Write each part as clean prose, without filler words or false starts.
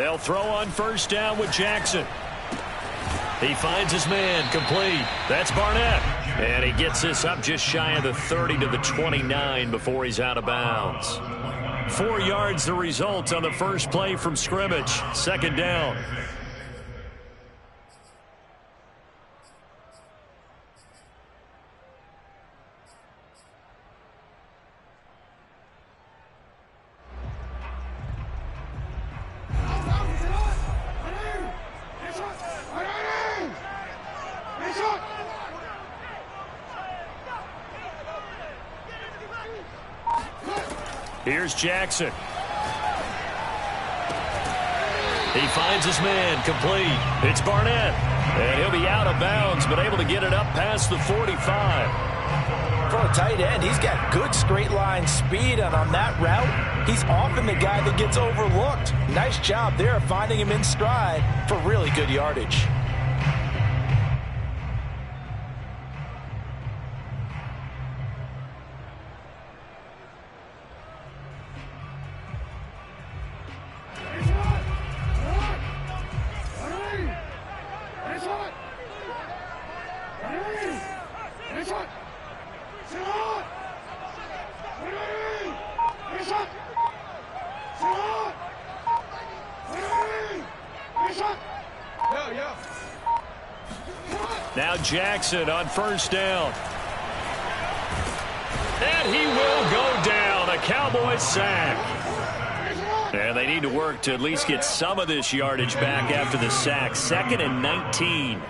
They'll throw on first down with Jackson. He finds his man, complete. That's Barnett. And he gets this up just shy of the 30 to the 29 before he's out of bounds. 4 yards the result on the first play from scrimmage. Second down. Here's Jackson. He finds his man, complete. It's Barnett. And he'll be out of bounds, but able to get it up past the 45. For a tight end, he's got good straight line speed, and on that route, he's often the guy that gets overlooked. Nice job there finding him in stride for really good yardage. Now Jackson on first down. And he will go down. A Cowboys sack. And they need to work to at least get some of this yardage back after the sack. 2nd and 19.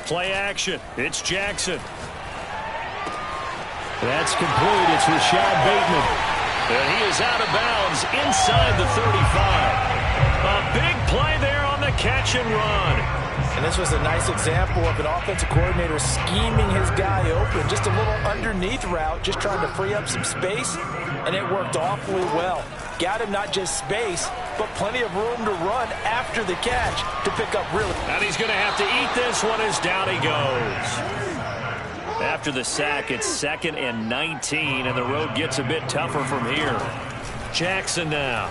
Play action. It's Jackson. That's complete. It's Rashad Bateman. And he is out of bounds inside the 35. A big play there on the catch and run. And this was a nice example of an offensive coordinator scheming his guy open. Just a little underneath route, just trying to free up some space. And it worked awfully well. Got him not just space, but plenty of room to run after the catch to pick up really. And he's going to have to eat this one as down he goes. After the sack, it's 2nd and 19, and the road gets a bit tougher from here. Jackson now.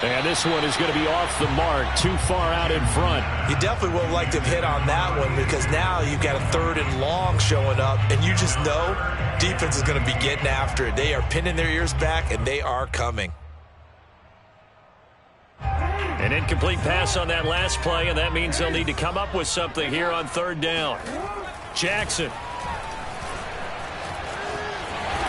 And this one is going to be off the mark, too far out in front. You definitely would have liked to have hit on that one, because now you've got a 3rd and long showing up, and you just know defense is going to be getting after it. They are pinning their ears back, and they are coming. An incomplete pass on that last play, and that means they'll need to come up with something here on 3rd down. Jackson.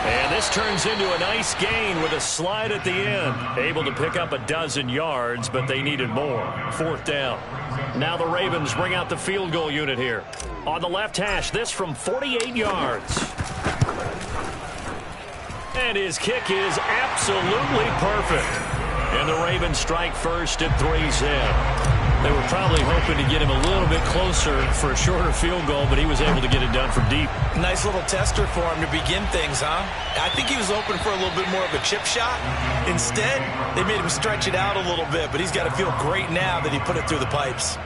And this turns into a nice gain with a slide at the end. Able to pick up a dozen yards, but they needed more. 4th down. Now the Ravens bring out the field goal unit here. On the left hash, this from 48 yards. And his kick is absolutely perfect. And the Ravens strike first at 3's in. They were probably hoping to get him a little bit closer for a shorter field goal, but he was able to get it done from deep. Nice little tester for him to begin things, huh? I think he was open for a little bit more of a chip shot. Instead, they made him stretch it out a little bit, but he's got to feel great now that he put it through the pipes.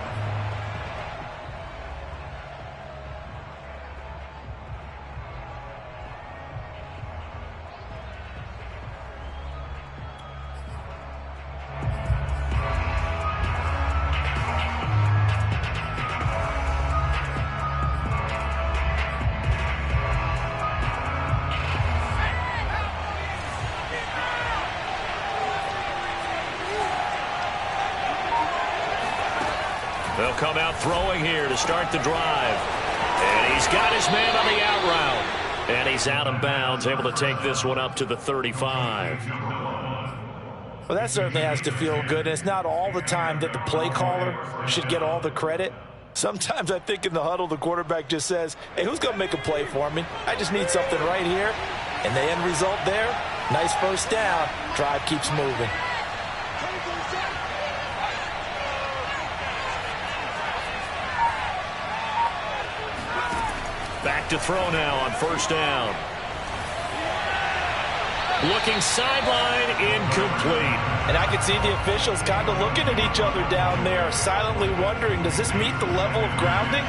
They'll come out throwing here to start the drive. And he's got his man on the out route. And he's out of bounds, able to take this one up to the 35. Well, that certainly has to feel good. And it's not all the time that the play caller should get all the credit. Sometimes I think in the huddle, the quarterback just says, hey, who's going to make a play for me? I just need something right here. And the end result there, nice first down. Drive keeps moving. Back to throw now on first down. Looking sideline, incomplete. And I can see the officials kind of looking at each other down there, silently wondering, does this meet the level of grounding?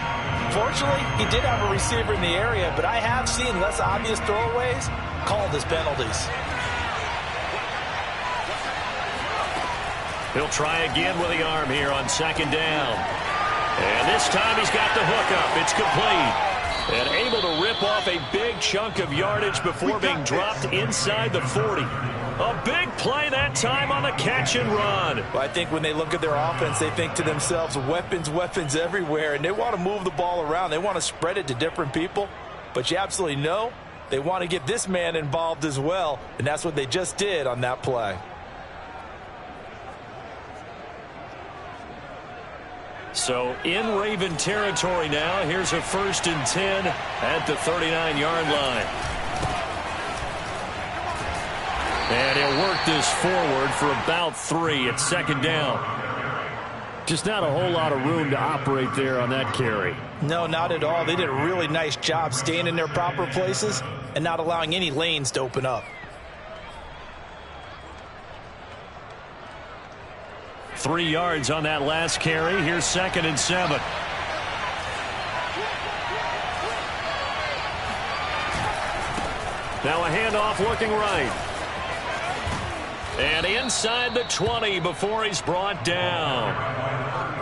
Fortunately, he did have a receiver in the area, but I have seen less obvious throwaways called as penalties. He'll try again with the arm here on second down. And this time he's got the hook up. It's complete. And able to rip off a big chunk of yardage before being dropped inside the 40. A big play that time on the catch and run. Well, I think when they look at their offense, they think to themselves, weapons, weapons everywhere, and they want to move the ball around. They want to spread it to different people. But you absolutely know they want to get this man involved as well, and that's what they just did on that play. So in Raven territory now. Here's a 1st and 10 at the 39-yard line. And he'll work this forward for about 3 at second down. Just not a whole lot of room to operate there on that carry. No, not at all. They did a really nice job staying in their proper places and not allowing any lanes to open up. 3 yards on that last carry. Here's 2nd and 7. Now a handoff looking right. And inside the 20 before he's brought down.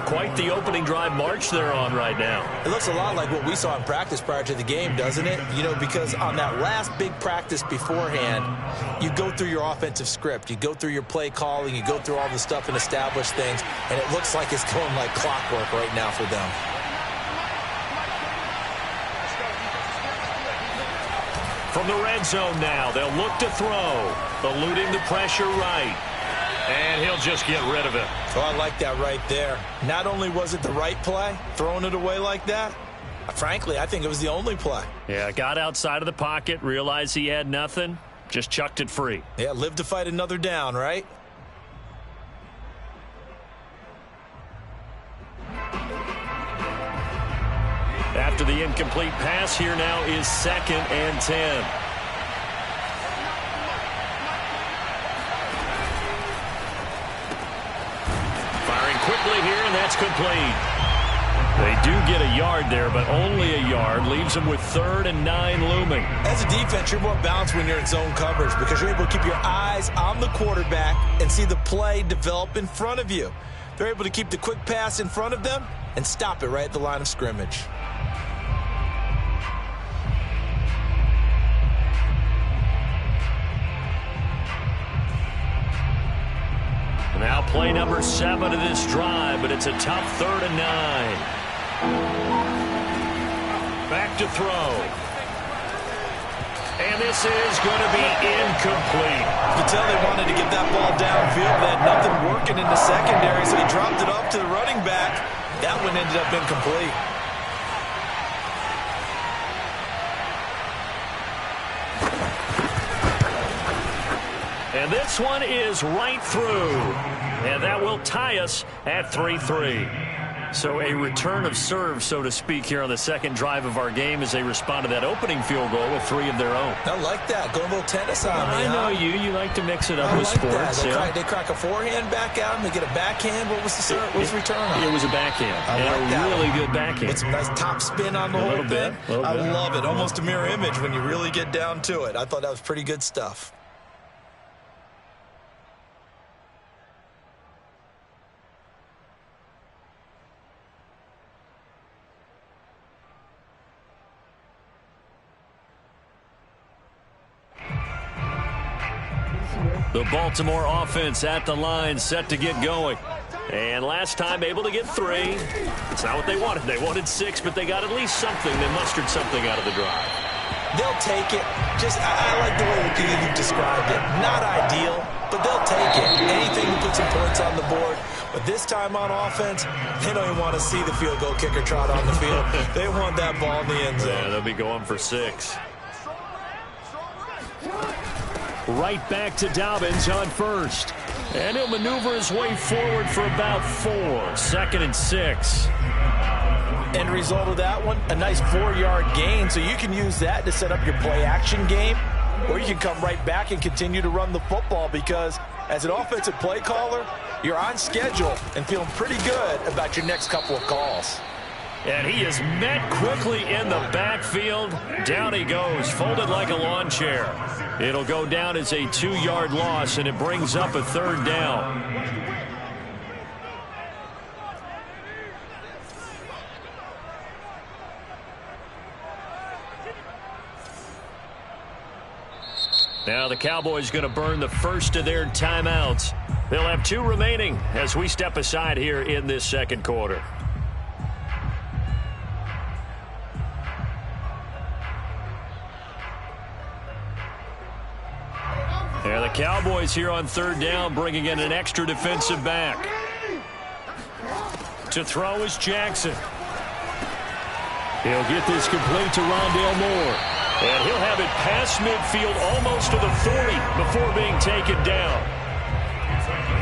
Quite the opening drive march they're on right now. It looks a lot like what we saw in practice prior to the game, doesn't it? You know, because on that last big practice beforehand, you go through your offensive script. You go through your play calling. You go through all the stuff and establish things. And it looks like it's going like clockwork right now for them. From the red zone now, they'll look to throw. Eluding the pressure right. And he'll just get rid of it. Oh, I like that right there. Not only was it the right play, throwing it away like that, frankly, I think it was the only play. Yeah, got outside of the pocket, realized he had nothing, just chucked it free. Yeah, live to fight another down, right? After the incomplete pass, here now is 2nd and 10. Firing quickly here, and that's complete. They do get a yard there, but only a yard. Leaves them with 3rd and 9 looming. As a defense, you're more balanced when you're in zone coverage because you're able to keep your eyes on the quarterback and see the play develop in front of you. They're able to keep the quick pass in front of them and stop it right at the line of scrimmage. Now play number 7 of this drive, but it's a tough 3rd and 9. Back to throw. And this is going to be incomplete. You can tell they wanted to get that ball downfield. They had nothing working in the secondary, so he dropped it off to the running back. That one ended up incomplete. And this one is right through. And that will tie us at 3-3. So a return of serve, so to speak, here on the second drive of our game as they respond to that opening field goal with 3 of their own. I like that. Going a little tennis on me. I know you. You like to mix it up with sports. They crack a forehand back out and they get a backhand. What was the serve? What was the return on? It was a backhand. And a really good backhand. With some nice top spin on the whole thing. I love it. Almost a mirror image when you really get down to it. I thought that was pretty good stuff. The Baltimore offense at the line, set to get going. And last time able to get 3. It's not what they wanted. They wanted 6, but they got at least something. They mustered something out of the drive. They'll take it. I like the way you described it. Not ideal, but they'll take it. Anything to put some points on the board. But this time on offense, they don't even want to see the field goal kicker trot on the field. They want that ball in the end zone. Yeah, they'll be going for 6. Right back to Dobbins on first. And he'll maneuver his way forward for about 4. 2nd and 6. End result of that one, a nice 4-yard gain. So you can use that to set up your play-action game, or you can come right back and continue to run the football because as an offensive play caller, you're on schedule and feeling pretty good about your next couple of calls. And he is met quickly in the backfield. Down he goes, folded like a lawn chair. It'll go down as a 2-yard loss, and it brings up a third down. Now the Cowboys going to burn the first of their timeouts. They'll have 2 remaining as we step aside here in this second quarter. And the Cowboys here on third down bringing in an extra defensive back. To throw is Jackson. He'll get this complete to Rondale Moore. And he'll have it past midfield almost to the 40 before being taken down.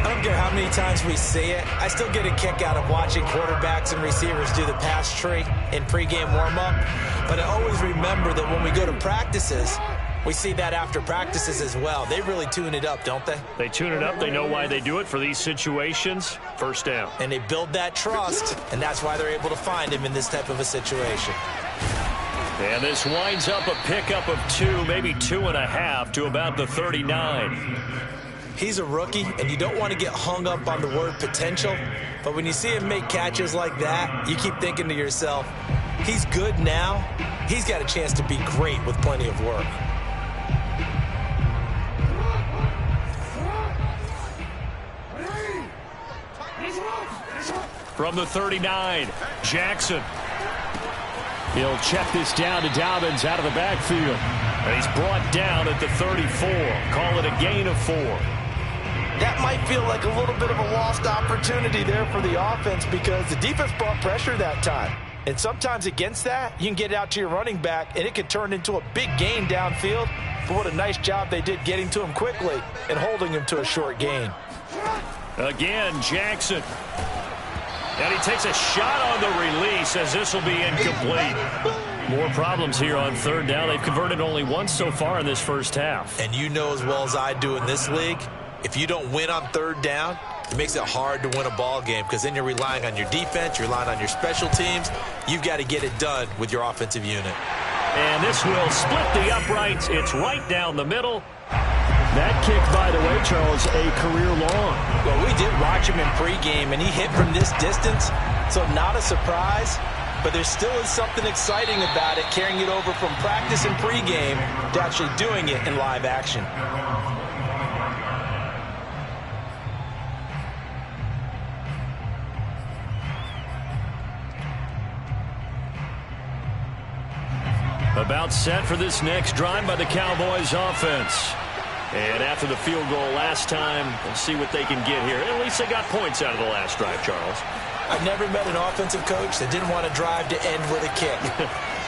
I don't care how many times we see it. I still get a kick out of watching quarterbacks and receivers do the pass tree in pregame warm-up. But I always remember that when we go to practices, we see that after practices as well. They really tune it up, don't they? They tune it up. They know why they do it for these situations. First down. And they build that trust, and that's why they're able to find him in this type of a situation. And this winds up a pickup of 2, maybe 2.5 to about the 39. He's a rookie, and you don't want to get hung up on the word potential. But when you see him make catches like that, you keep thinking to yourself, he's good now. He's got a chance to be great with plenty of work. From the 39, Jackson. He'll check this down to Dobbins out of the backfield. And he's brought down at the 34. Call it a gain of 4. That might feel like a little bit of a lost opportunity there for the offense because the defense brought pressure that time. And sometimes against that, you can get it out to your running back, and it could turn into a big gain downfield. But what a nice job they did getting to him quickly and holding him to a short gain. Again, Jackson. And he takes a shot on the release as this will be incomplete. More problems here on third down. They've converted only once so far in this first half. And you know as well as I do in this league, if you don't win on third down, it makes it hard to win a ball game because then you're relying on your defense, you're relying on your special teams. You've got to get it done with your offensive unit. And this will split the uprights. It's right down the middle. That kick, by the way, Charles, a career long. Well, we did watch him in pregame, and he hit from this distance, so not a surprise. But there still is something exciting about it, carrying it over from practice and pregame to actually doing it in live action. About set for this next drive by the Cowboys offense. And after the field goal last time, we'll see what they can get here. At least they got points out of the last drive, Charles. I've never met an offensive coach that didn't want to drive to end with a kick.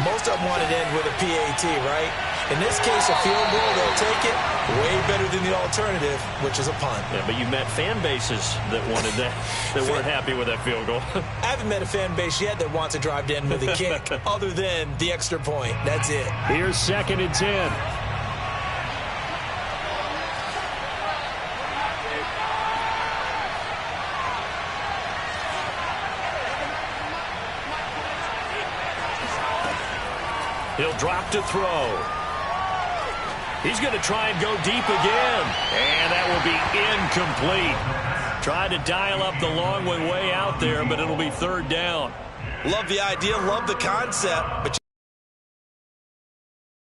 Most of them want to end with a PAT, right? In this case, a field goal, they'll take it. Way better than the alternative, which is a punt. Yeah, but you met fan bases that wanted that, that weren't happy with that field goal. I haven't met a fan base yet that wants to drive to end with a kick, other than the extra point. That's it. Here's 2nd and 10. He'll drop to throw. He's going to try and go deep again. And that will be incomplete. Tried to dial up the long one way out there, but it'll be third down. Love the idea, love the concept, but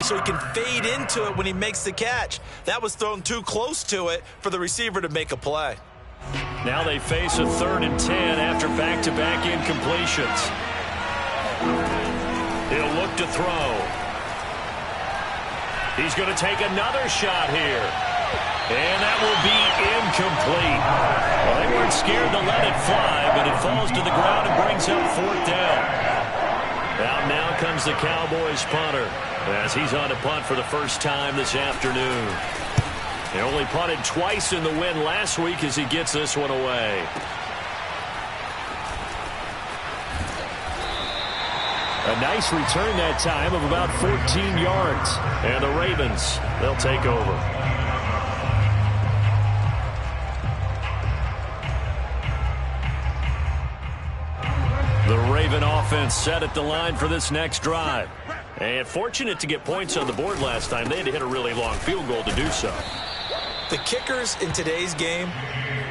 so he can fade into it when he makes the catch. That was thrown too close to it for the receiver to make a play. Now they face a 3rd and 10 after back-to-back incompletions. He'll look to throw. He's going to take another shot here. And that will be incomplete. Well, they weren't scared to let it fly, but it falls to the ground and brings up 4th down. Out now comes the Cowboys punter as he's on to punt for the first time this afternoon. He only punted twice in the win last week as he gets this one away. A nice return that time of about 14 yards. And the Ravens, they'll take over. The Raven offense set at the line for this next drive. And fortunate to get points on the board last time. They had to hit a really long field goal to do so. The kickers in today's game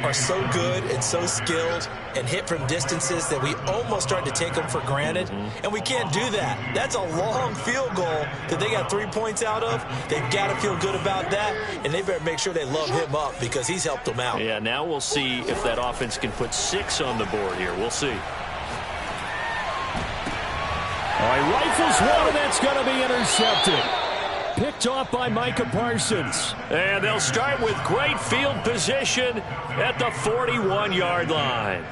are so good and so skilled and hit from distances that we almost start to take them for granted. And we can't do that. That's a long field goal that they got 3 points out of. They've got to feel good about that, and they better make sure they love him up because he's helped them out. Yeah, now we'll see if that offense can put 6 on the board here. We'll see. All right, rifles one, and that's going to be intercepted. Picked off by Micah Parsons. And they'll start with great field position at the 41-yard line.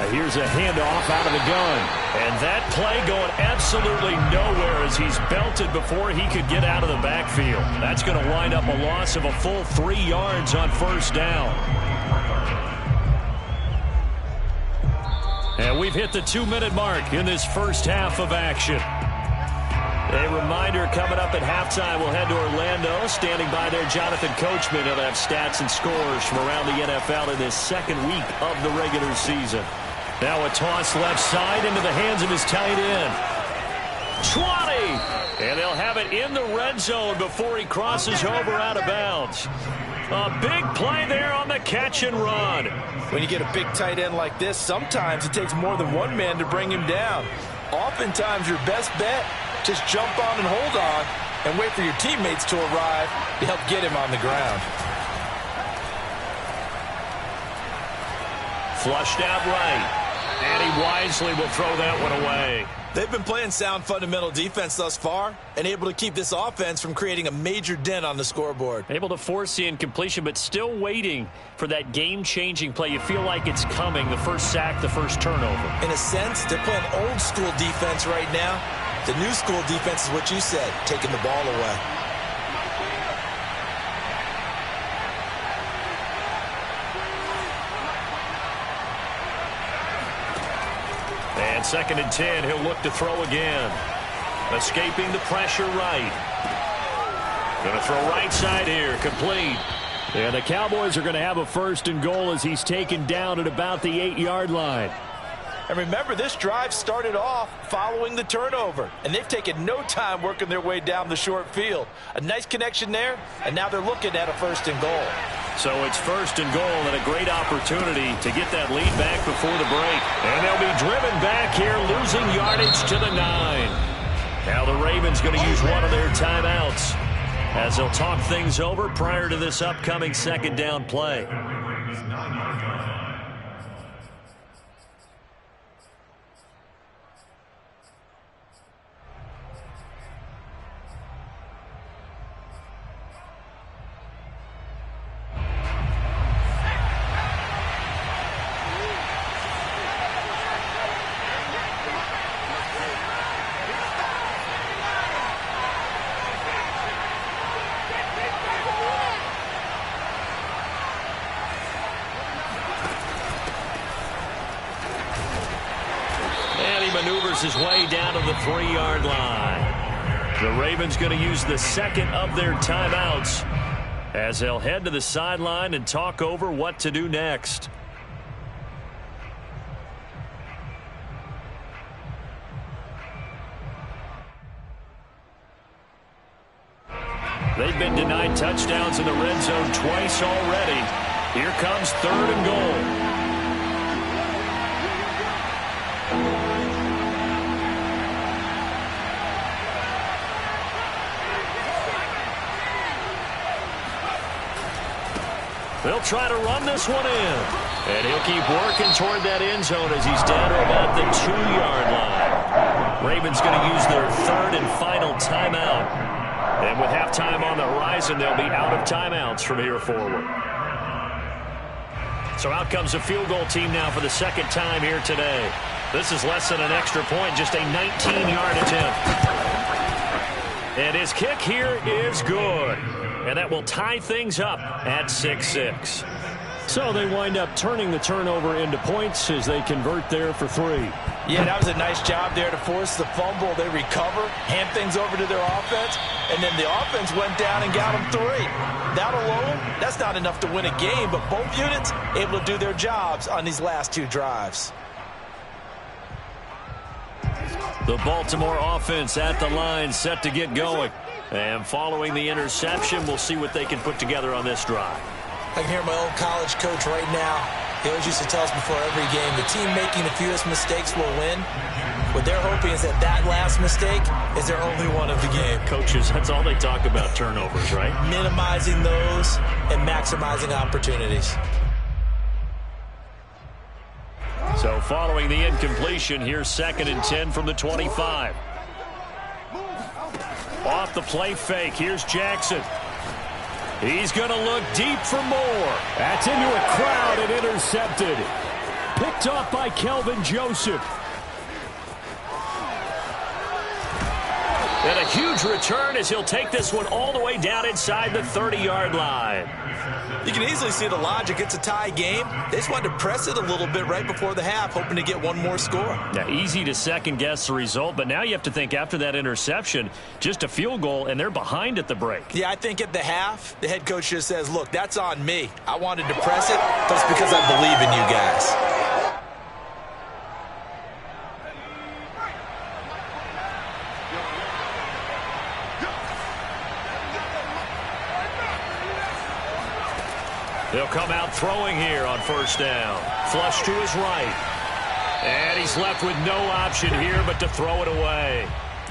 Here's a handoff out of the gun. And that play going absolutely nowhere as he's belted before he could get out of the backfield. That's going to wind up a loss of a full 3 yards on first down. And we've hit the 2-minute mark in this first half of action. A reminder, coming up at halftime, we'll head to Orlando. Standing by there, Jonathan Coachman. He'll have stats and scores from around the NFL in this second week of the regular season. Now a toss left side into the hands of his tight end. 20! And they'll have it in the red zone before he crosses over out of bounds. A big play there on the catch and run. When you get a big tight end like this, sometimes it takes more than one man to bring him down. Oftentimes your best bet, just jump on and hold on and wait for your teammates to arrive to help get him on the ground. Flushed out right. And he wisely will throw that one away. They've been playing sound fundamental defense thus far and able to keep this offense from creating a major dent on the scoreboard. Able to force the incompletion, but still waiting for that game-changing play. You feel like it's coming, the first sack, the first turnover. In a sense, they're playing old-school defense right now. The new school defense is what you said, taking the ball away. And 2nd and 10, he'll look to throw again. Escaping the pressure right. Going to throw right side here, complete. And the Cowboys are going to have a 1st and goal as he's taken down at about the 8-yard line. And remember, this drive started off following the turnover, and they've taken no time working their way down the short field. A nice connection there, and now they're looking at a 1st and goal. So it's 1st and goal and a great opportunity to get that lead back before the break. And they'll be driven back here, losing yardage to the 9. Now the Ravens going to use one of their timeouts as they'll talk things over prior to this upcoming 2nd down play. His way down to the 3-yard line. The Ravens going to use the 2nd of their timeouts as they'll head to the sideline and talk over what to do next. They've been denied touchdowns in the red zone twice already. Here comes 3rd and goal. They'll try to run this one in. And he'll keep working toward that end zone as he's down to about the 2-yard line. Ravens going to use their 3rd and final timeout. And with halftime on the horizon, they'll be out of timeouts from here forward. So out comes a field goal team now for the 2nd time here today. This is less than an extra point, just a 19-yard attempt. And his kick here is good. And that will tie things up at 6-6. So they wind up turning the turnover into points as they convert there for 3. Yeah, that was a nice job there to force the fumble. They recover, hand things over to their offense, and then the offense went down and got them 3. That alone, that's not enough to win a game, but both units able to do their jobs on these last 2 drives. The Baltimore offense at the line, set to get going. And following the interception, we'll see what they can put together on this drive. I can hear my old college coach right now. He always used to tell us before every game, the team making the fewest mistakes will win. What they're hoping is that that last mistake is their only one of the game. Coaches, that's all they talk about, turnovers, right? Minimizing those and maximizing opportunities. So following the incompletion, here's 2nd and 10 from the 25. Off the play fake, here's Jackson. He's going to look deep for more. That's into a crowd and intercepted. Picked off by Kelvin Joseph. And a huge return as he'll take this one all the way down inside the 30-yard line. You can easily see the logic. It's a tie game. They just wanted to press it a little bit right before the half, hoping to get one more score. Now, easy to second-guess the result, but now you have to think after that interception, just a field goal, and they're behind at the break. Yeah, I think at the half, the head coach just says, look, that's on me. I wanted to press it, but it's because I believe in you guys. They'll come out throwing here on 1st down. Flush to his right. And he's left with no option here but to throw it away.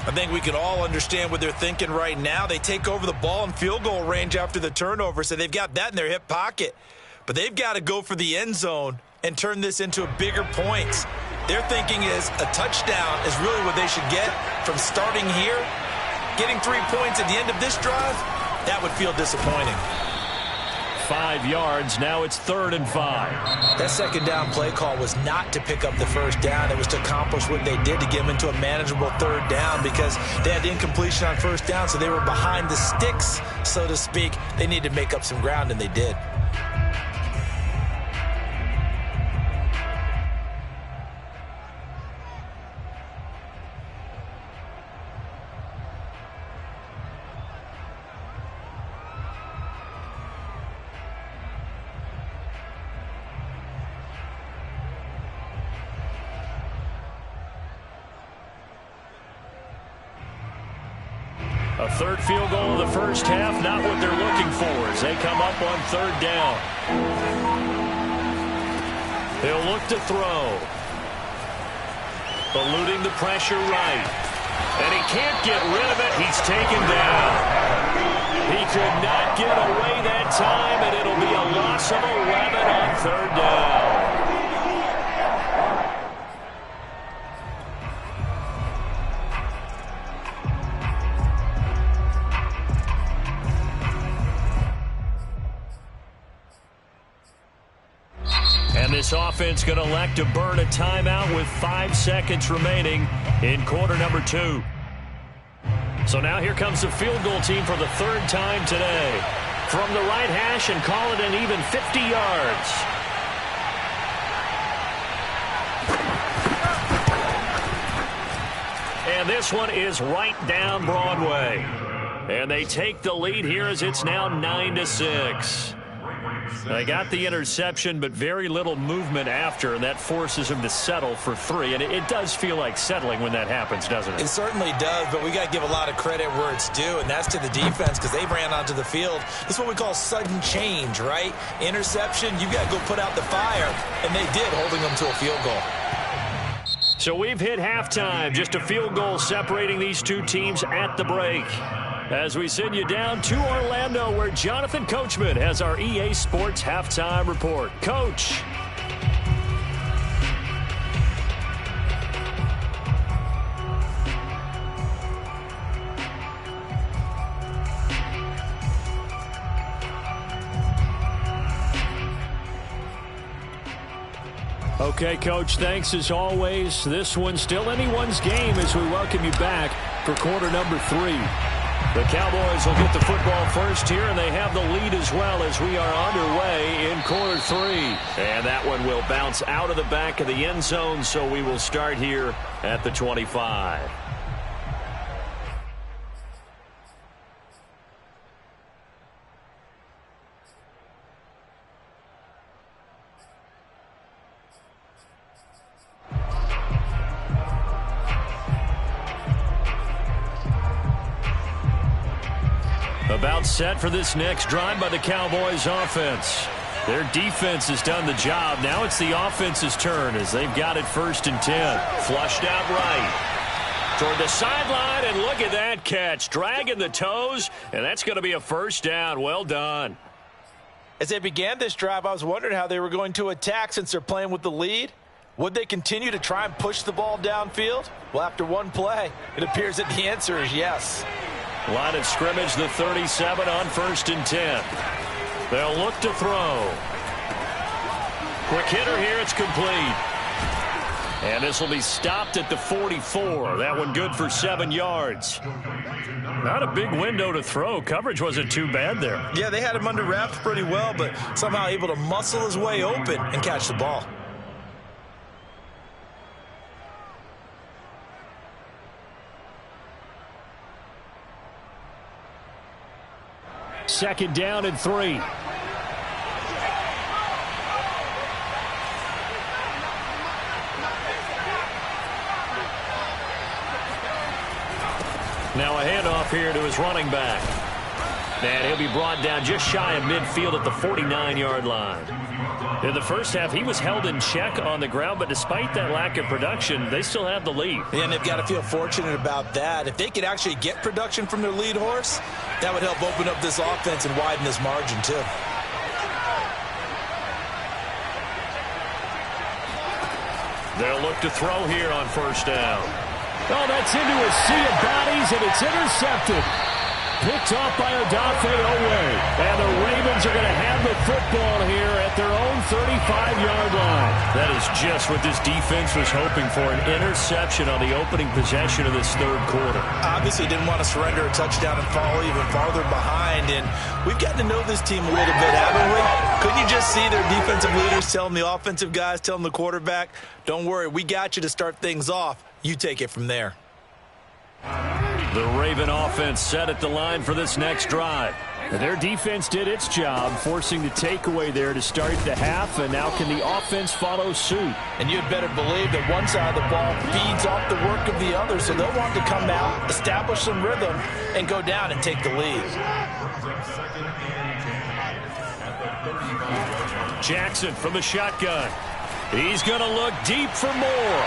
I think we can all understand what they're thinking right now. They take over the ball in field goal range after the turnover, so they've got that in their hip pocket. But they've got to go for the end zone and turn this into a bigger points. Their thinking is a touchdown is really what they should get from starting here. Getting 3 points at the end of this drive, that would feel disappointing. 5 yards. Now it's 3rd and 5. That 2nd down play call was not to pick up the 1st down. It was to accomplish what they did to get them into a manageable 3rd down because they had incompletion on 1st down, so they were behind the sticks, so to speak. They needed to make up some ground, and they did. A 3rd field goal of the 1st half, not what they're looking for as they come up on 3rd down. He'll look to throw. Eluding the pressure right. And he can't get rid of it. He's taken down. He could not get away that time, and it'll be a loss of 11 on 3rd down. And this offense going to elect to burn a timeout with 5 seconds remaining in quarter number 2. So now here comes the field goal team for the 3rd time today. From the right hash and call it an even 50 yards. And this one is right down Broadway. And they take the lead here as it's now 9-6. They got the interception, but very little movement after, and that forces them to settle for 3. And it does feel like settling when that happens, doesn't it? It certainly does, but we got to give a lot of credit where it's due, and that's to the defense because they ran onto the field. This is what we call sudden change, right? Interception, you got to go put out the fire, and they did, holding them to a field goal. So we've hit halftime, just a field goal separating these two teams at the break. As we send you down to Orlando, where Jonathan Coachman has our EA Sports Halftime Report. Coach. Okay, Coach, thanks as always. This one's still anyone's game as we welcome you back for quarter number 3. The Cowboys will get the football first here, and they have the lead as well as we are underway in quarter 3. And that one will bounce out of the back of the end zone, so we will start here at the 25. About set for this next drive by the Cowboys offense. Their defense has done the job. Now it's the offense's turn as they've got it 1st and 10. Flushed out right. Toward the sideline, and look at that catch. Dragging the toes, and that's going to be a 1st down. Well done. As they began this drive, I was wondering how they were going to attack since they're playing with the lead. Would they continue to try and push the ball downfield? Well, after one play, it appears that the answer is yes. Line of scrimmage, the 37 on 1st and 10. They'll look to throw. Quick hitter here, it's complete. And this will be stopped at the 44. That one good for 7 yards. Not a big window to throw. Coverage wasn't too bad there. Yeah, they had him under wraps pretty well, but somehow able to muscle his way open and catch the ball. Second down and 3. Now a handoff here to his running back. And he'll be brought down just shy of midfield at the 49-yard line. In the first half, he was held in check on the ground, but despite that lack of production, they still have the lead. And they've got to feel fortunate about that. If they could actually get production from their lead horse, that would help open up this offense and widen this margin, too. They'll look to throw here on 1st down. Oh, that's into a sea of bodies, and it's intercepted. Picked off by Odafe Oweh. And the Ravens are going to have the football here at their own 35-yard line. That is just what this defense was hoping for, an interception on the opening possession of this 3rd quarter. Obviously didn't want to surrender a touchdown and fall even farther behind. And we've gotten to know this team a little bit, haven't we? Couldn't you just see their defensive leaders telling the offensive guys, telling the quarterback, don't worry, we got you to start things off. You take it from there. The Raven offense set at the line for this next drive. And their defense did its job, forcing the takeaway there to start the half, and now can the offense follow suit? And you'd better believe that one side of the ball feeds off the work of the other, so they'll want to come out, establish some rhythm, and go down and take the lead. Jackson from the shotgun. He's going to look deep for more.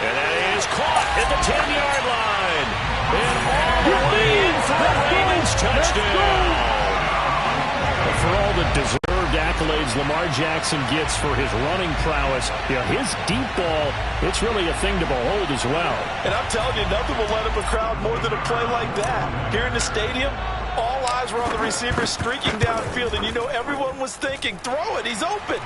And that is caught at the 10-yard line. And all the way in for a Ravens touchdown. For all the deserved accolades Lamar Jackson gets for his running prowess, his deep ball, it's really a thing to behold as well. And I'm telling you, nothing will let up a crowd more than a play like that. Here in the stadium, all eyes were on the receiver streaking downfield, and you know everyone was thinking, throw it, he's open.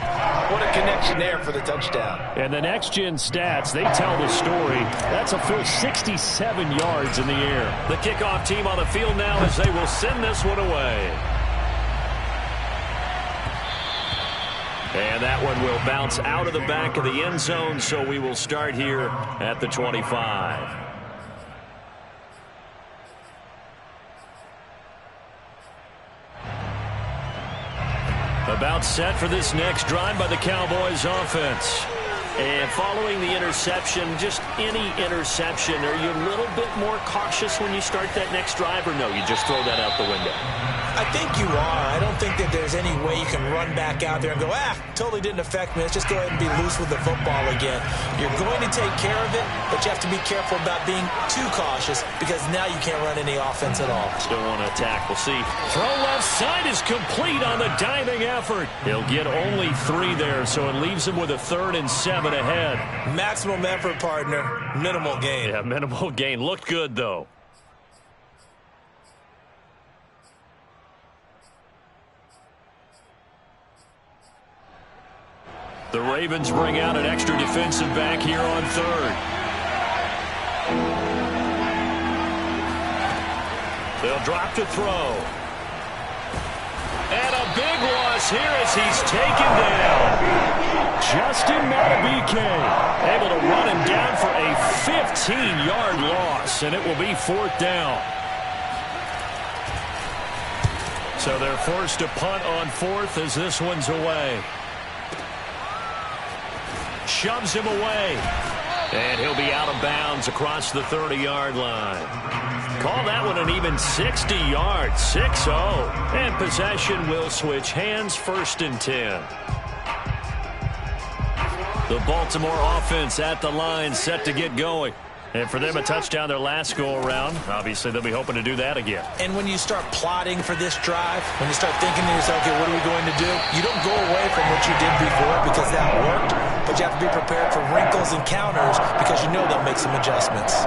What a connection there for the touchdown. And the next-gen stats, they tell the story. That's a full 67 yards in the air. The kickoff team on the field now as they will send this one away. And that one will bounce out of the back of the end zone, so we will start here at the 25. About set for this next drive by the Cowboys offense. And following the interception, just any interception, are you a little bit more cautious when you start that next drive, or no, you just throw that out the window? I think you are. I don't think that there's any way you can run back out there and go, totally didn't affect me. Let's just go ahead and be loose with the football again. You're going to take care of it, but you have to be careful about being too cautious because now you can't run any offense at all. Still want to attack. We'll see. Throw left side is complete on the diving effort. He'll get only 3 there, so it leaves him with a 3rd and 7 ahead. Maximum effort, partner. Minimal gain. Yeah, minimal gain. Looked good, though. The Ravens bring out an extra defensive back here on 3rd. They'll drop to throw. And a big loss here as he's taken down. Justin Madubuike able to run him down for a 15-yard loss, and it will be 4th down. So they're forced to punt on 4th as this one's away. Shoves him away. And he'll be out of bounds across the 30-yard line. Call that one an even 60 yards, 6-0. And possession will switch hands, 1st and 10. The Baltimore offense at the line, set to get going. And for them, a touchdown their last go-around. Obviously, they'll be hoping to do that again. And when you start plotting for this drive, when you start thinking to yourself, okay, what are we going to do? You don't go away from what you did before because that worked, but you have to be prepared for wrinkles and counters because you know they'll make some adjustments.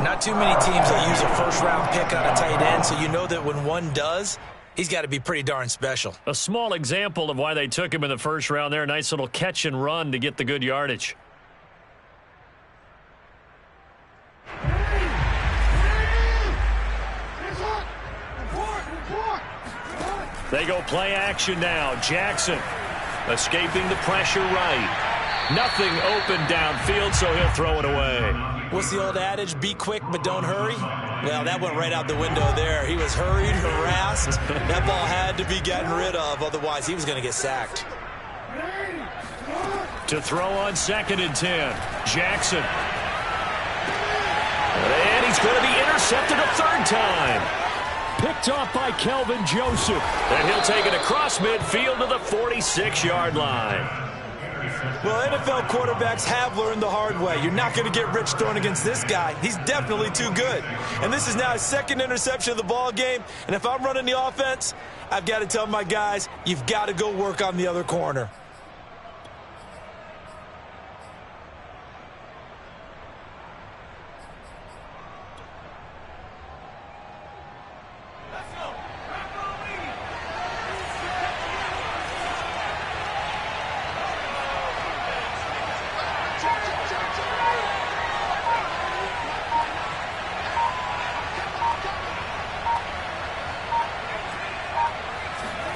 Not too many teams will use a first-round pick on a tight end, so you know that when one does, he's got to be pretty darn special. A small example of why they took him in the first round there. Nice little catch and run to get the good yardage. They go play action now. Jackson escaping the pressure right. Nothing open downfield, so he'll throw it away. What's the old adage? Be quick, but don't hurry? Well, that went right out the window there. He was hurried, harassed. That ball had to be gotten rid of, otherwise he was going to get sacked. To throw on 2nd and 10. Jackson. And he's going to be intercepted a 3rd time. picked off by Kelvin Joseph. And he'll take it across midfield to the 46-yard line. Well, NFL quarterbacks have learned the hard way. You're not going to get rich throwing against this guy. He's definitely too good. And this is now his 2nd interception of the ball game. And if I'm running the offense, I've got to tell my guys, you've got to go work on the other corner.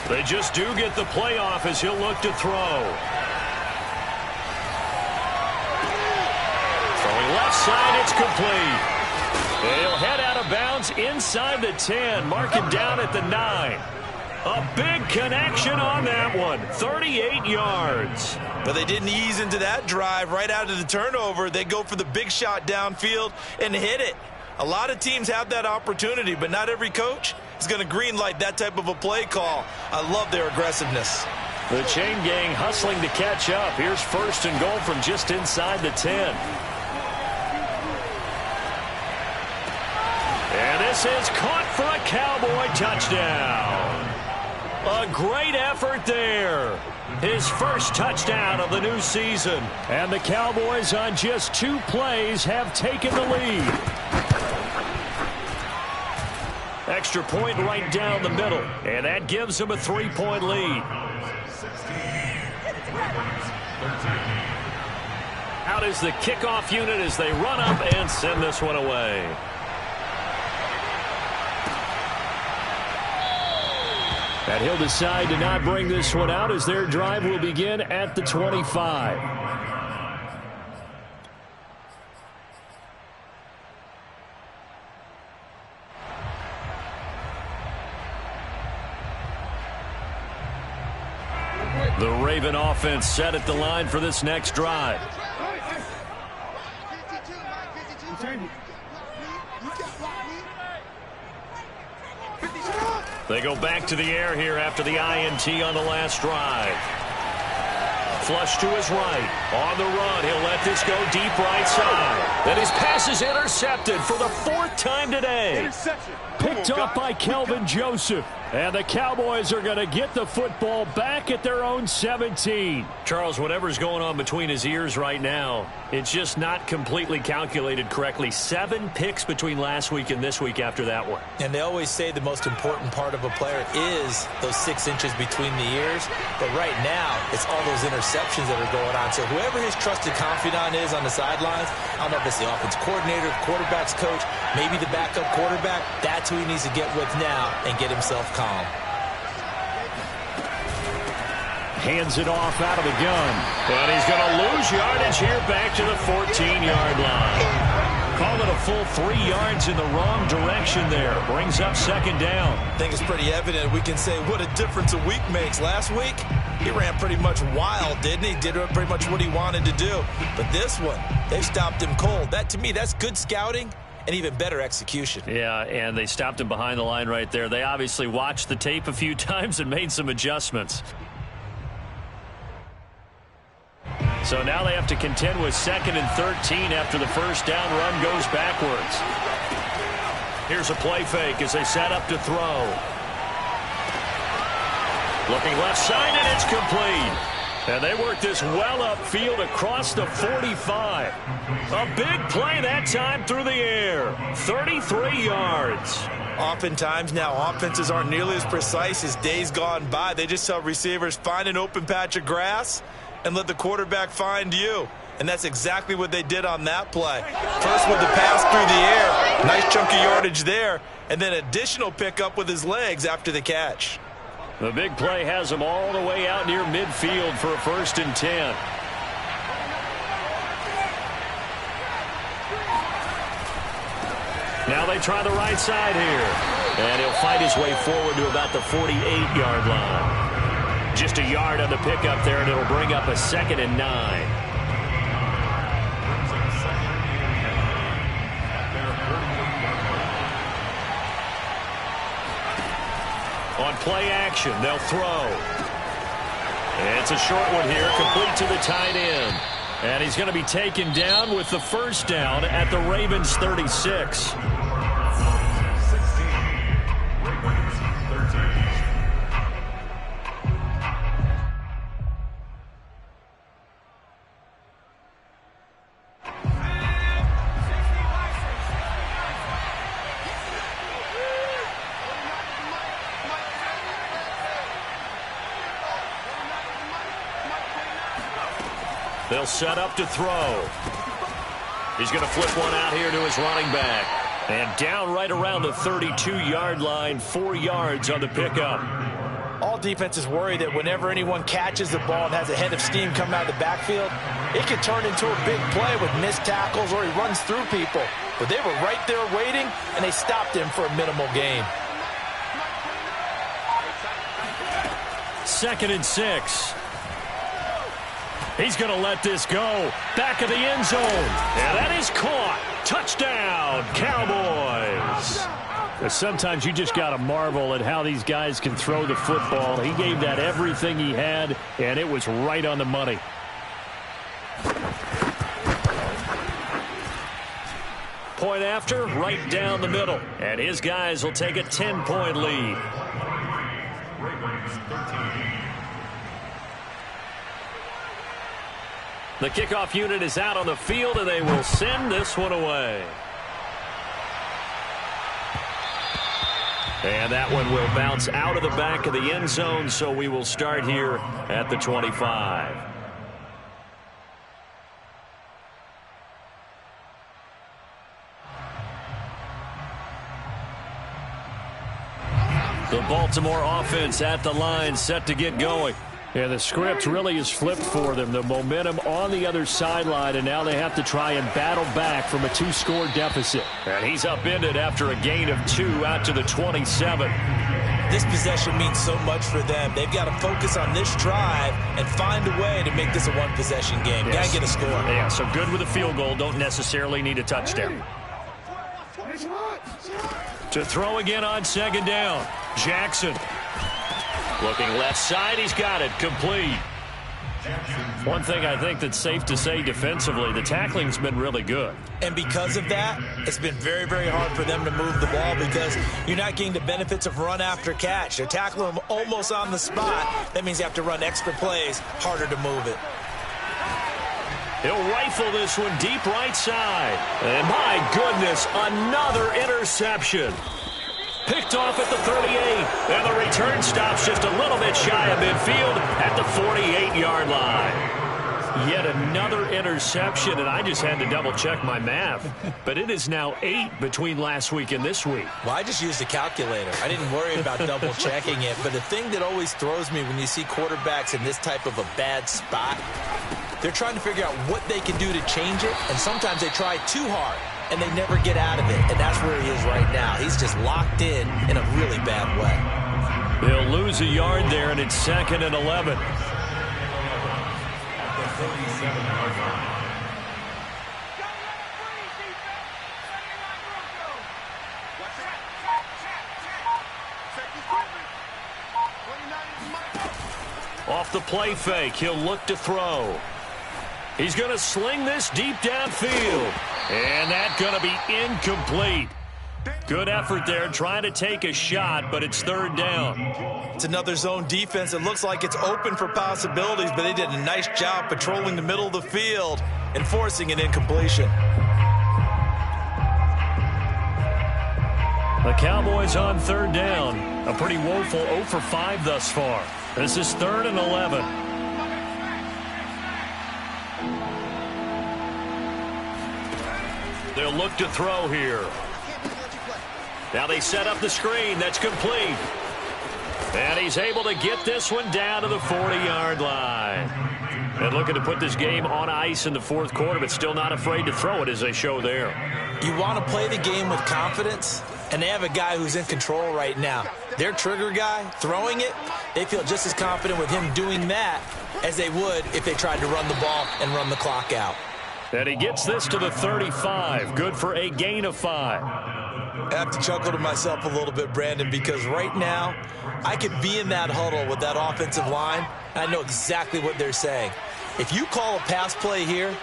They just do get the playoff as he'll look to throw. Throwing left side, it's complete. He'll head out of bounds inside the 10, mark him down at the 9. A big connection on that one, 38 yards. But they didn't ease into that drive right out of the turnover. They go for the big shot downfield and hit it. A lot of teams have that opportunity, but not every coach is going to greenlight that type of a play call. I love their aggressiveness. The chain gang hustling to catch up. Here's 1st and goal from just inside the 10. And this is caught for a Cowboy touchdown. A great effort there. His first touchdown of the new season. And the Cowboys on just 2 plays have taken the lead. Extra point right down the middle, and that gives them a 3-point lead. Out is the kickoff unit as they run up and send this one away. And he'll decide to not bring this one out as their drive will begin at the 25. The Raven offense set at the line for this next drive. They go back to the air here after the INT on the last drive. Flush to his right. On the run, he'll let this go deep right side. Then his pass is intercepted for the 4th time today. Picked up by Kelvin Joseph. And the Cowboys are going to get the football back at their own 17. Charles, whatever's going on between his ears right now, it's just not completely calculated correctly. 7 picks between last week and this week after that one. And they always say the most important part of a player is those 6 inches between the ears. But right now, it's all those interceptions. interceptions that are going on. So whoever his trusted confidant is on the sidelines, I don't know if it's the offense coordinator, the quarterback's coach, maybe the backup quarterback, that's who he needs to get with now and get himself calm. Hands it off out of the gun. But he's going to lose yardage here back to the 14-yard line. Call it a full 3 yards in the wrong direction there. Brings up second down. I think it's pretty evident. We can say what a difference a week makes. Last week, he ran pretty much wild, didn't he? Did pretty much what he wanted to do. But this one, they stopped him cold. That, to me, that's good scouting and even better execution. Yeah, and they stopped him behind the line right there. They obviously watched the tape a few times and made some adjustments. So now they have to contend with 2nd and 13 after the first down run goes backwards. Here's a play fake as they set up to throw. Looking left side, and it's complete. And they work this well upfield across the 45. A big play that time through the air. 33 yards. Oftentimes now offenses aren't nearly as precise as days gone by. They just tell receivers, find an open patch of grass and let the quarterback find you. And that's exactly what they did on that play. First with the pass through the air. Nice chunk of yardage there. And then additional pickup with his legs after the catch. The big play has him all the way out near midfield for a 1st and 10. Now they try the right side here. And he'll fight his way forward to about the 48-yard line. Just a yard on the pickup there, and it'll bring up a 2nd and 9. On play action, they'll throw. It's a short one here, complete to the tight end. And he's going to be taken down with the first down at the Ravens 36. They'll set up to throw. He's going to flip one out here to his running back. And down right around the 32-yard line, 4 yards on the pickup. All defenses worry that whenever anyone catches the ball and has a head of steam coming out of the backfield, it could turn into a big play with missed tackles or he runs through people. But they were right there waiting, and they stopped him for a minimal gain. 2nd and 6. He's going to let this go. Back of the end zone. And that is caught. Touchdown, Cowboys. Sometimes you just got to marvel at how these guys can throw the football. He gave that everything he had, and it was right on the money. Point after, right down the middle. And his guys will take a 10-point lead. The kickoff unit is out on the field, and they will send this one away. And that one will bounce out of the back of the end zone, so we will start here at the 25. The Baltimore offense at the line, set to get going. And the script really is flipped for them. The momentum on the other sideline, and now they have to try and battle back from a 2-score deficit. And he's upended after a gain of 2 out to the 27. This possession means so much for them. They've got to focus on this drive and find a way to make this a one-possession game. Yes. Got to get a score. Yeah, so good with a field goal. Don't necessarily need a touchdown. To throw again on 2nd down. Jackson. Looking left side, he's got it, complete. One thing I think that's safe to say defensively, the tackling's been really good. And because of that, it's been very, very hard for them to move the ball because you're not getting the benefits of run after catch. They're tackling them almost on the spot. That means you have to run extra plays, harder to move it. He'll rifle this one deep right side. And my goodness, another interception. Picked off at the 38. And the return stops just a little bit shy of midfield at the 48-yard line. Yet another interception, and I just had to double-check my math. But it is now 8 between last week and this week. Well, I just used a calculator. I didn't worry about double-checking it. But the thing that always throws me when you see quarterbacks in this type of a bad spot, they're trying to figure out what they can do to change it, and sometimes they try too hard, and they never get out of it. And that's where he is right now. He's just locked in a really bad way. They'll lose a yard there, and it's 2nd and 11. Off the play fake, he'll look to throw. He's going to sling this deep downfield. And that's going to be incomplete. Good effort there trying to take a shot, but it's 3rd down. It's another zone defense. It looks like it's open for possibilities, but they did a nice job patrolling the middle of the field and forcing an incompletion. The Cowboys on 3rd down. A pretty woeful 0 for 5 thus far. This is 3rd and 11. They'll look to throw here. Now they set up the screen. That's complete. And he's able to get this one down to the 40-yard line. And looking to put this game on ice in the 4th quarter, but still not afraid to throw it as they show there. You want to play the game with confidence, and they have a guy who's in control right now. Their trigger guy, throwing it, they feel just as confident with him doing that as they would if they tried to run the ball and run the clock out. And he gets this to the 35. Good for a gain of 5. I have to chuckle to myself a little bit, Brandon, because right now I could be in that huddle with that offensive line, and I know exactly what they're saying. If you call a pass play here,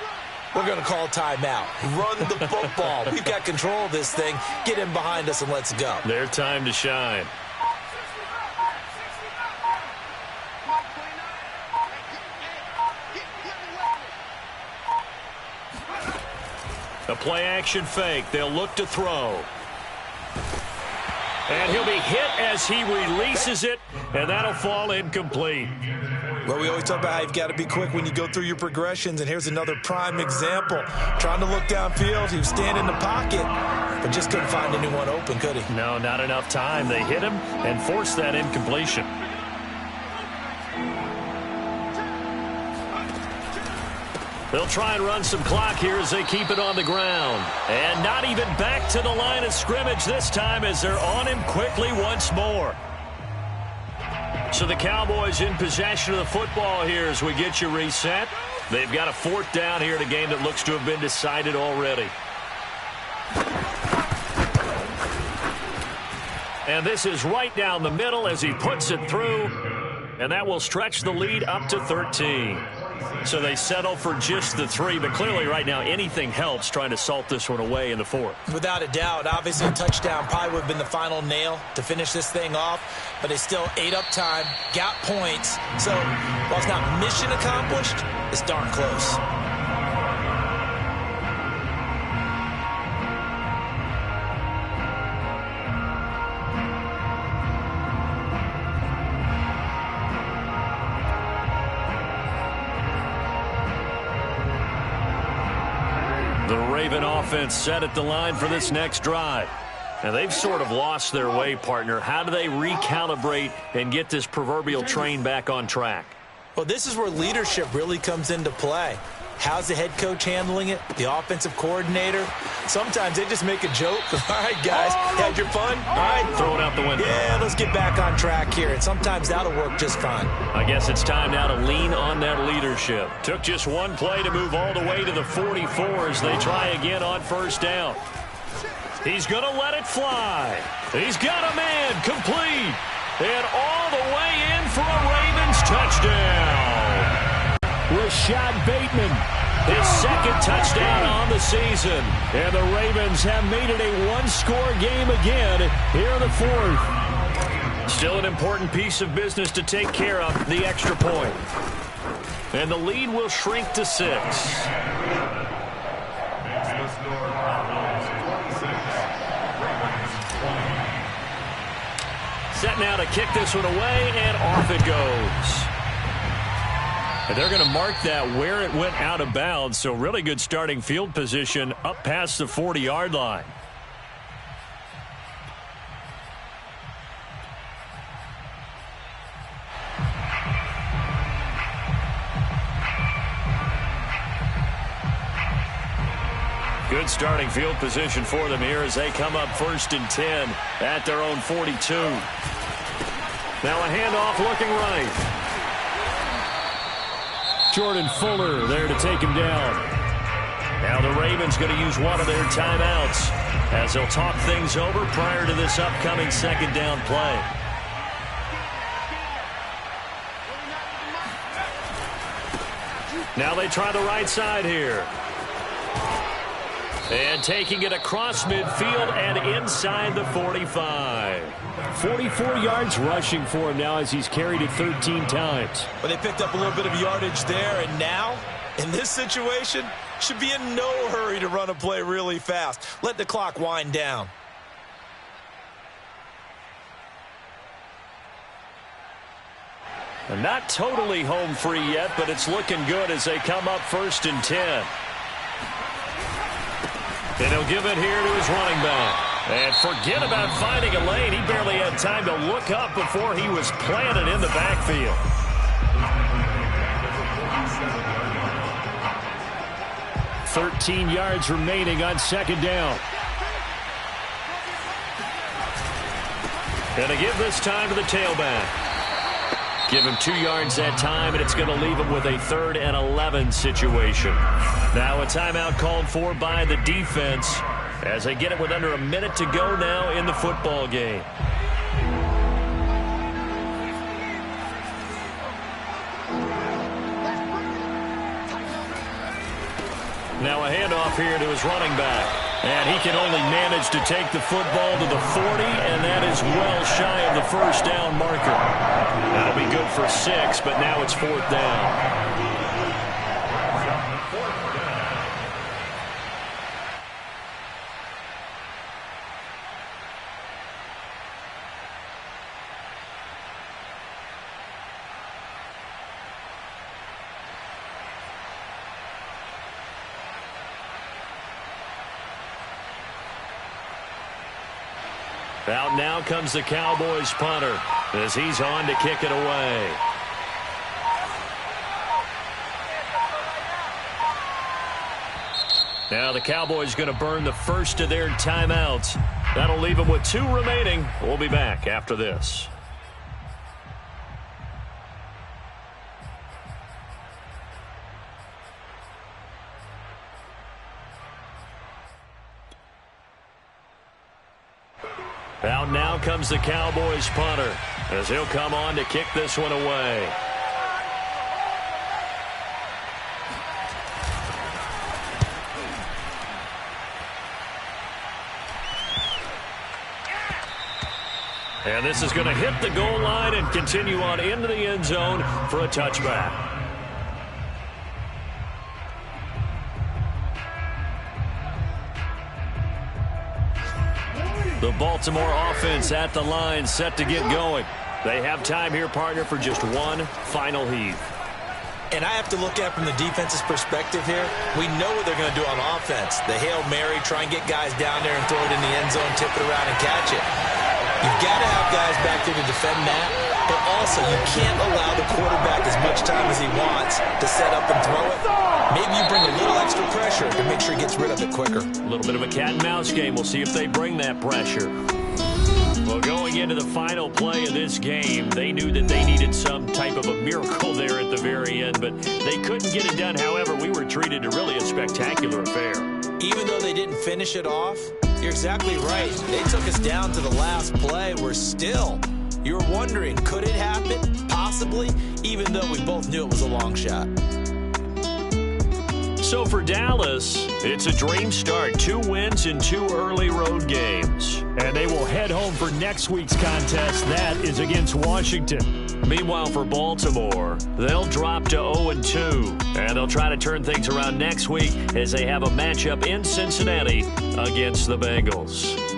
we're going to call a timeout. Run the football. We've got control of this thing. Get in behind us and let's go. Their time to shine. A play-action fake. They'll look to throw. And he'll be hit as he releases it, and that'll fall incomplete. Well, we always talk about how you've got to be quick when you go through your progressions, and here's another prime example. Trying to look downfield, he was standing in the pocket, but just couldn't find anyone open, could he? No, not enough time. They hit him and forced that incompletion. They'll try and run some clock here as they keep it on the ground. And not even back to the line of scrimmage this time as they're on him quickly once more. So the Cowboys in possession of the football here as we get you reset. They've got a 4th down here in a game that looks to have been decided already. And this is right down the middle as he puts it through. And that will stretch the lead up to 13. So they settle for just the 3, but clearly right now anything helps trying to salt this one away in the 4th. Without a doubt, obviously a touchdown probably would have been the final nail to finish this thing off, but they still ate up time, got points. So while it's not mission accomplished, it's darn close. The Raven offense set at the line for this next drive. And they've sort of lost their way, partner. How do they recalibrate and get this proverbial train back on track? Well, this is where leadership really comes into play. How's the head coach handling it? The offensive coordinator? Sometimes they just make a joke. All right, guys, had your fun? All right. Throw it out the window. Yeah, let's get back on track here. And sometimes that'll work just fine. I guess it's time now to lean on that leadership. Took just one play to move all the way to the 44 as they try again on 1st down. He's going to let it fly. He's got a man complete. And all the way in for a Ravens touchdown. Rashad Bateman, his 2nd touchdown on the season. And the Ravens have made it a one-score game again here in the 4th. Still an important piece of business to take care of, the extra point. And the lead will shrink to 6. Set now to kick this one away, and off it goes. And they're going to mark that where it went out of bounds, so really good starting field position up past the 40-yard line. Good starting field position for them here as they come up 1st and 10 at their own 42. Now a handoff looking right. Jordan Fuller there to take him down. Now the Ravens going to use one of their timeouts as they'll talk things over prior to this upcoming 2nd down play. Now they try the right side here. And taking it across midfield and inside the 45. 44 yards rushing for him now as he's carried it 13 times. Well, they picked up a little bit of yardage there, and now, in this situation, should be in no hurry to run a play really fast. Let the clock wind down. And not totally home free yet, but it's looking good as they come up 1st and 10. And he'll give it here to his running back. And forget about finding a lane. He barely had time to look up before he was planted in the backfield. .13 yards remaining on 2nd down. And to give this time to the tailback. Give him 2 yards that time, and it's going to leave him with a 3rd and 11 situation. Now a timeout called for by the defense as they get it with under a minute to go now in the football game. Now a handoff here to his running back. And he can only manage to take the football to the 40, and that is well shy of the 1st down marker. That'll be good for 6, but now it's 4th down. Out now comes the Cowboys punter as he's on to kick it away. Now the Cowboys going to burn the first of their timeouts. That'll leave them with 2 remaining. We'll be back after this. Out now comes the Cowboys punter as he'll come on to kick this one away. And this is going to hit the goal line and continue on into the end zone for a touchback. The Baltimore offense at the line, set to get going. They have time here, partner, for just one final heave. And I have to look at it from the defense's perspective here. We know what they're going to do on offense. The Hail Mary, try and get guys down there and throw it in the end zone, tip it around and catch it. You've got to have guys back there to defend that, but also you can't allow the quarterback as much time as he wants to set up and throw it. Maybe you bring a little extra pressure to make sure he gets rid of it quicker. A little bit of a cat and mouse game. We'll see if they bring that pressure. Well, going into the final play of this game, they knew that they needed some type of a miracle there at the very end, but they couldn't get it done. However, we were treated to really a spectacular affair. Even though they didn't finish it off, you're exactly right. They took us down to the last play. You were wondering, could it happen? Possibly, even though we both knew it was a long shot. So for Dallas, it's a dream start. 2 wins in 2 early road games. And they will head home for next week's contest. That is against Washington. Meanwhile, for Baltimore, they'll drop to 0-2. And they'll try to turn things around next week as they have a matchup in Cincinnati against the Bengals.